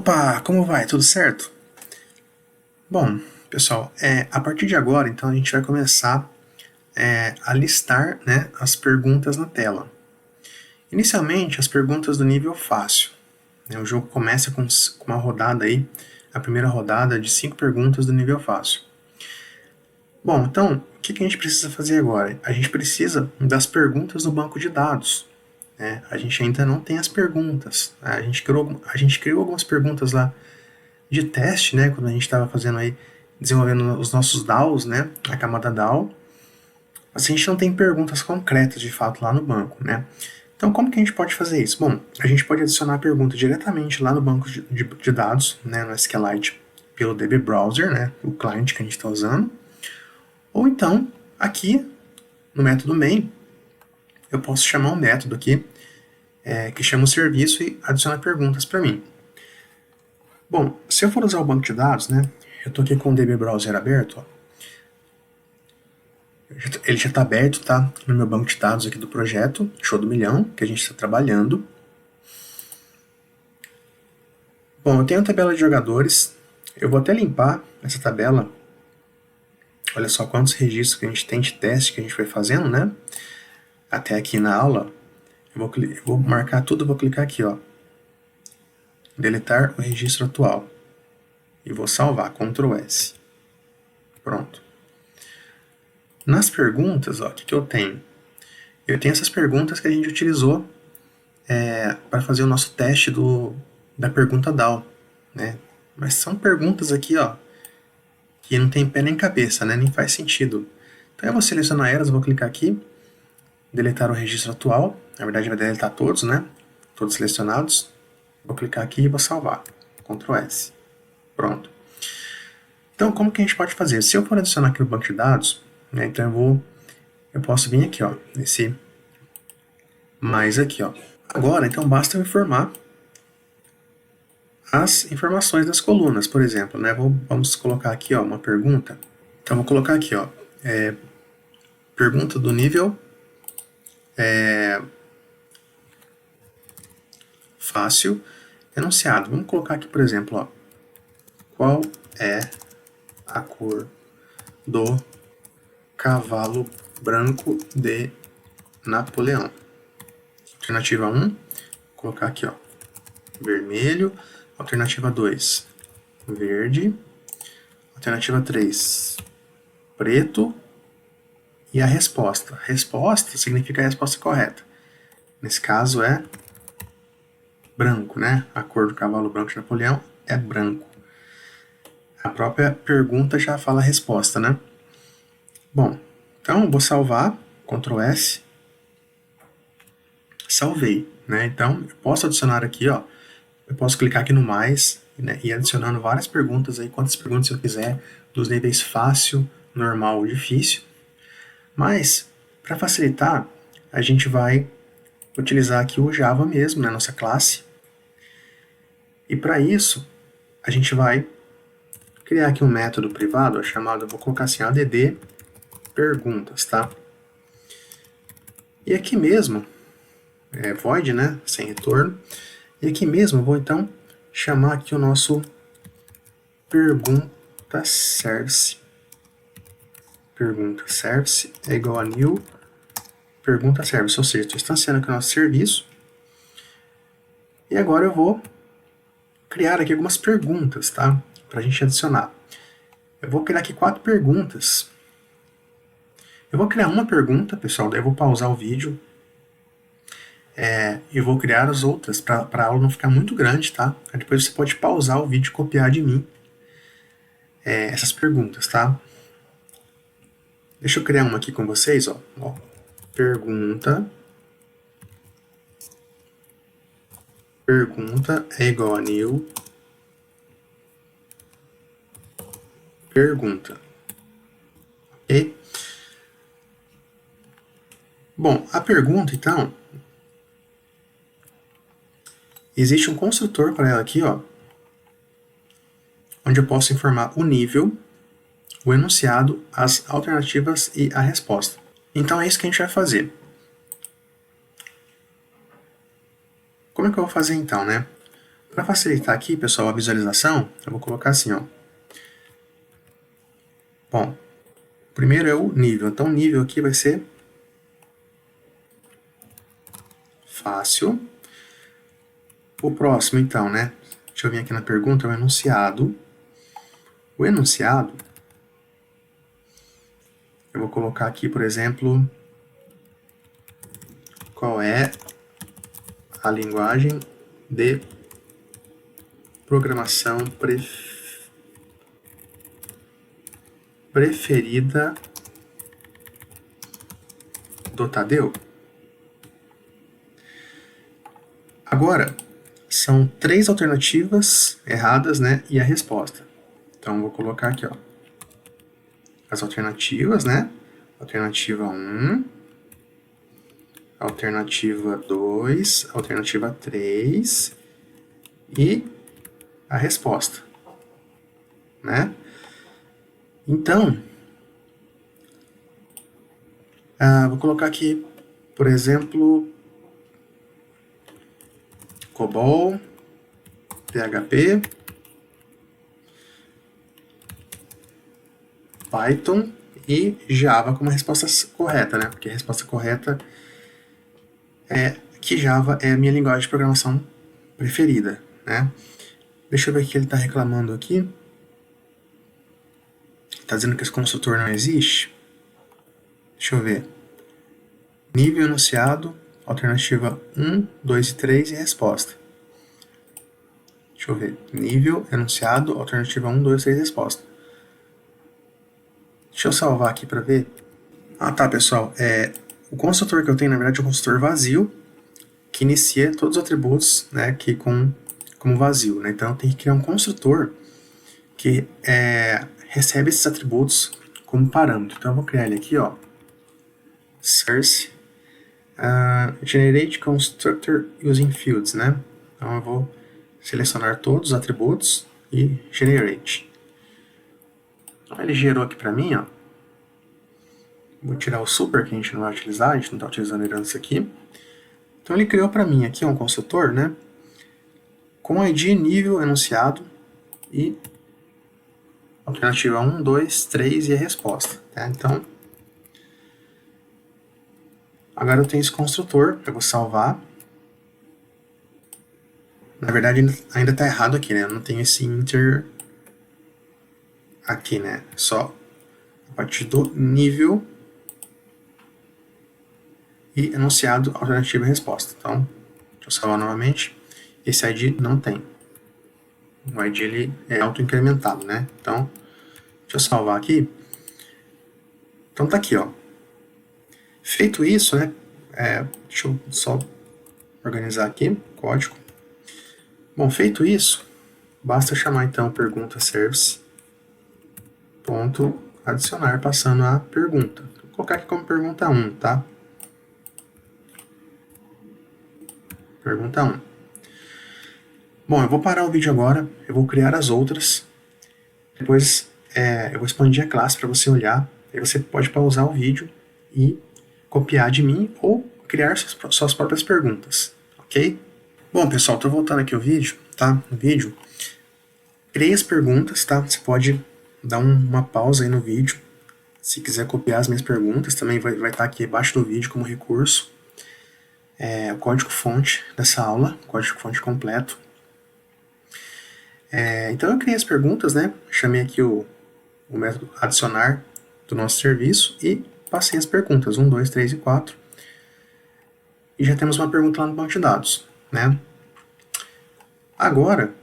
Opa, como vai? Tudo certo? Bom, pessoal, a partir de agora, então, a gente vai começar a listar, né, as perguntas na tela. Inicialmente, as perguntas do nível fácil. Né, o jogo começa com uma rodada aí, a primeira rodada de 5 perguntas do nível fácil. Bom, então, o que a gente precisa fazer agora? A gente precisa das perguntas no banco de dados. Né? A gente ainda não tem as perguntas. A gente criou algumas perguntas lá de teste, né, quando a gente estava fazendo aí, desenvolvendo os nossos DAOs, né, a camada DAO, mas a gente não tem perguntas concretas, de fato, lá no banco, né. Então, como que a gente pode fazer isso? Bom, a gente pode adicionar a pergunta diretamente lá no banco de dados, né, no SQLite, pelo DB Browser, né, o client que a gente está usando, ou então, aqui, no método main, eu posso chamar um método aqui, que chama o serviço e adiciona perguntas para mim. Bom, se eu for usar o banco de dados, né, eu estou aqui com o DB Browser aberto, ó. Ele já está aberto, tá? No meu banco de dados aqui do projeto, Show do Milhão, que a gente está trabalhando. Bom, eu tenho a tabela de jogadores. Eu vou até limpar essa tabela. Olha só quantos registros que a gente tem de teste que a gente foi fazendo, né? Até aqui na aula. Eu vou marcar tudo, vou clicar aqui, ó. Deletar o registro atual. E vou salvar, Ctrl S. Pronto. Nas perguntas, ó, o que eu tenho? Eu tenho essas perguntas que a gente utilizou para fazer o nosso teste da pergunta DAO, né? Mas são perguntas aqui, ó, que não tem pé nem cabeça, né? Nem faz sentido. Então eu vou selecionar elas, vou clicar aqui, deletar o registro atual. Na verdade vai deletar todos, né? Todos selecionados. Vou clicar aqui e vou salvar. Ctrl S. Pronto. Então como que a gente pode fazer? Se eu for adicionar aqui no banco de dados, né, então eu posso vir aqui, ó, nesse mais aqui, ó. Agora, então basta eu informar as informações das colunas, por exemplo, né? Vamos colocar aqui, ó, uma pergunta. Então vou colocar aqui, ó, pergunta do nível fácil, enunciado. Vamos colocar aqui, por exemplo, ó, qual é a cor do cavalo branco de Napoleão? Alternativa 1, vou colocar aqui, ó, vermelho. Alternativa 2, verde. Alternativa 3, preto. E a resposta. Resposta significa a resposta correta. Nesse caso é branco, né? A cor do cavalo branco de Napoleão é branco. A própria pergunta já fala a resposta, né? Bom, então eu vou salvar, Ctrl S. Salvei, né? Então eu posso adicionar aqui, ó. Eu posso clicar aqui no mais, né, e adicionando várias perguntas aí, quantas perguntas eu quiser, dos níveis fácil, normal ou difícil. Mas, para facilitar, a gente vai utilizar aqui o Java mesmo, na nossa classe. E para isso, a gente vai criar aqui um método privado chamado, vou colocar assim, add perguntas, tá? E aqui mesmo, void, né, sem retorno. E aqui mesmo eu vou então chamar aqui o nosso pergunta service. Pergunta service é igual a new pergunta service, ou seja, estou instanciando aqui o nosso serviço. E agora eu vou criar aqui algumas perguntas, tá? Para a gente adicionar. Eu vou criar aqui 4 perguntas. Eu vou criar uma pergunta, pessoal, daí eu vou pausar o vídeo. E vou criar as outras para a aula não ficar muito grande, tá? Aí depois você pode pausar o vídeo e copiar de mim essas perguntas, tá? Deixa eu criar uma aqui com vocês, ó. Pergunta é igual a new pergunta. Ok? Bom, a pergunta, então, existe um construtor para ela aqui, ó, onde eu posso informar o nível, o enunciado, as alternativas e a resposta. Então é isso que a gente vai fazer. Como é que eu vou fazer então, né? Para facilitar aqui, pessoal, a visualização, eu vou colocar assim, ó. Bom, primeiro é o nível. Então, o nível aqui vai ser fácil. O próximo, então, né? Deixa eu vir aqui na pergunta, é o enunciado. O enunciado, eu vou colocar aqui, por exemplo, qual é a linguagem de programação preferida do Tadeu? Agora, são 3 alternativas erradas, né? E a resposta. Então, vou colocar aqui, ó. As alternativas, né? Alternativa 1, alternativa 2, alternativa 3 e a resposta, né? Então, vou colocar aqui, por exemplo, COBOL, PHP, Python e Java como a resposta correta, né? Porque a resposta correta é que Java é a minha linguagem de programação preferida, né? Deixa eu ver o que ele está reclamando aqui. Está dizendo que esse construtor não existe. Deixa eu ver. Nível enunciado, alternativa 1, 2 e 3 e resposta. Deixa eu ver. Nível enunciado, alternativa 1, 2, 3 e resposta. Deixa eu salvar aqui para ver. Ah, tá, pessoal. O construtor que eu tenho, na verdade, é um construtor vazio que inicia todos os atributos, né, aqui como vazio, né? Então, eu tenho que criar um construtor que recebe esses atributos como parâmetro. Então, eu vou criar ele aqui, ó. Source generate constructor using fields, né? Então, eu vou selecionar todos os atributos e generate. Então, ele gerou aqui para mim, ó. Vou tirar o super, que a gente não vai utilizar, a gente não está utilizando ele antes aqui. Então ele criou para mim aqui um construtor, né, com ID, nível, enunciado e alternativa 1, 2, 3 e a resposta. Tá? Então, agora eu tenho esse construtor, eu vou salvar. Na verdade ainda está errado aqui, né, eu não tenho esse inter aqui, né, só a partir do nível e enunciado, alternativa e resposta. Então, deixa eu salvar novamente. Esse ID não tem. O ID ele é auto-incrementado, né? Então, deixa eu salvar aqui. Então tá aqui, ó. Feito isso, né? Deixa eu só organizar aqui o código. Bom, feito isso, basta chamar então pergunta service ponto adicionar passando a pergunta. Vou colocar aqui como pergunta 1, tá? Pergunta 1. Bom, eu vou parar o vídeo agora, eu vou criar as outras, depois eu vou expandir a classe para você olhar, aí você pode pausar o vídeo e copiar de mim ou criar suas próprias perguntas, ok? Bom, pessoal, estou voltando aqui o vídeo, tá? No vídeo, criei as perguntas, tá? Você pode dar uma pausa aí no vídeo, se quiser copiar as minhas perguntas, também vai estar aqui abaixo do vídeo como recurso. O código-fonte dessa aula, código-fonte completo. Então eu criei as perguntas, né? Chamei aqui o método adicionar do nosso serviço e passei as perguntas, 1, 2, 3 e 4. E já temos uma pergunta lá no banco de dados, né? Agora,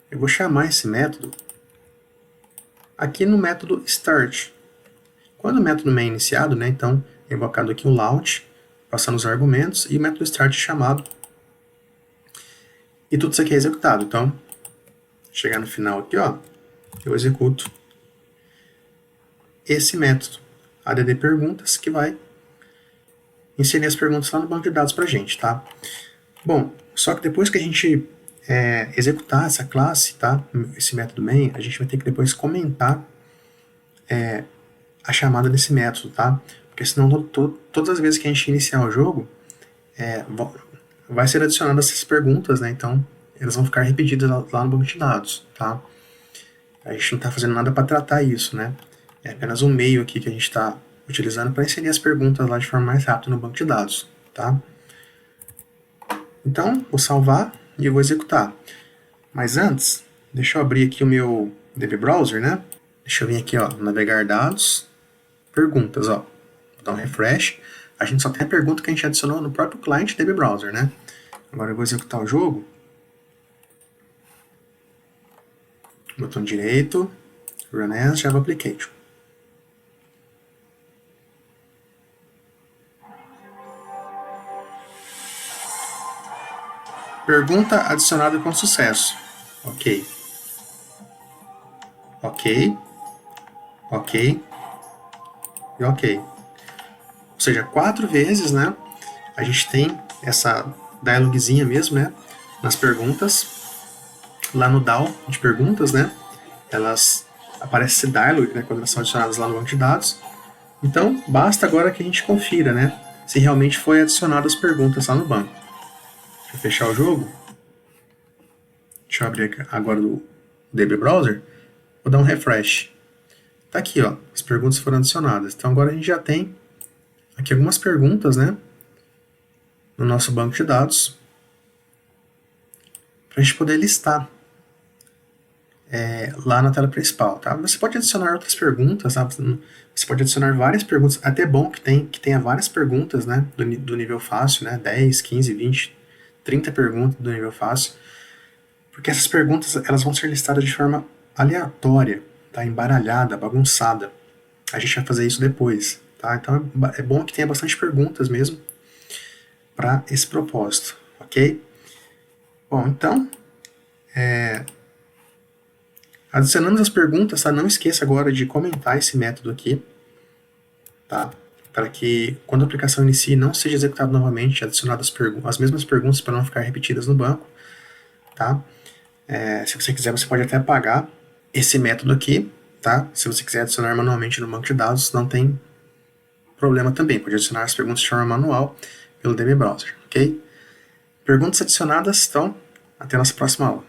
eu vou chamar esse método aqui no método start. Quando o método main é iniciado, né? Então, é invocado aqui o launch, passando os argumentos, e o método start é chamado. E tudo isso aqui é executado. Então, chegar no final aqui, ó, eu executo esse método, add perguntas, que vai inserir as perguntas lá no banco de dados pra gente, tá? Bom, só que depois que a gente executar essa classe, tá? Esse método main, a gente vai ter que depois comentar a chamada desse método, tá? Porque senão todas as vezes que a gente iniciar o jogo, vai ser adicionado essas perguntas, né? Então, elas vão ficar repetidas lá no banco de dados, tá? A gente não está fazendo nada para tratar isso, né? É apenas um meio aqui que a gente está utilizando para inserir as perguntas lá de forma mais rápida no banco de dados, tá? Então, vou salvar e eu vou executar. Mas antes, deixa eu abrir aqui o meu DB Browser, né? Deixa eu vir aqui, ó, navegar dados, perguntas, ó. Vou dar um refresh. A gente só tem a pergunta que a gente adicionou no próprio cliente DB Browser, né? Agora eu vou executar o jogo. Botão direito, Run as Java Application. Pergunta adicionada com sucesso. Ok. Ok. Ok. E ok. Ou seja, 4 vezes, né? A gente tem essa dialogzinha mesmo, né? Nas perguntas. Lá no DAO de perguntas, né? Elas aparece esse dialog, né? Quando elas são adicionadas lá no banco de dados. Então, basta agora que a gente confira, né? Se realmente foi adicionadas as perguntas lá no banco. Deixa eu fechar o jogo. Deixa eu abrir agora o DB Browser. Vou dar um refresh. Tá aqui, ó. As perguntas foram adicionadas. Então agora a gente já tem aqui algumas perguntas, né? No nosso banco de dados. Para a gente poder listar lá na tela principal, tá? Você pode adicionar outras perguntas, tá? Você pode adicionar várias perguntas. Até bom que tenha várias perguntas, né? Do nível fácil, né? 10, 15, 20, 30 perguntas do nível fácil. Porque essas perguntas elas vão ser listadas de forma aleatória, tá? Embaralhada, bagunçada. A gente vai fazer isso depois, tá? Então é bom que tenha bastante perguntas mesmo para esse propósito, ok? Bom, então, adicionando as perguntas, tá? Não esqueça agora de comentar esse método aqui, tá? Para que quando a aplicação inicie não seja executada novamente, adicionadas as mesmas perguntas para não ficar repetidas no banco, tá? Se você quiser, você pode até apagar esse método aqui, tá? Se você quiser adicionar manualmente no banco de dados, não tem problema também. Pode adicionar as perguntas de forma manual pelo DB Browser, ok? Perguntas adicionadas, então, até a nossa próxima aula.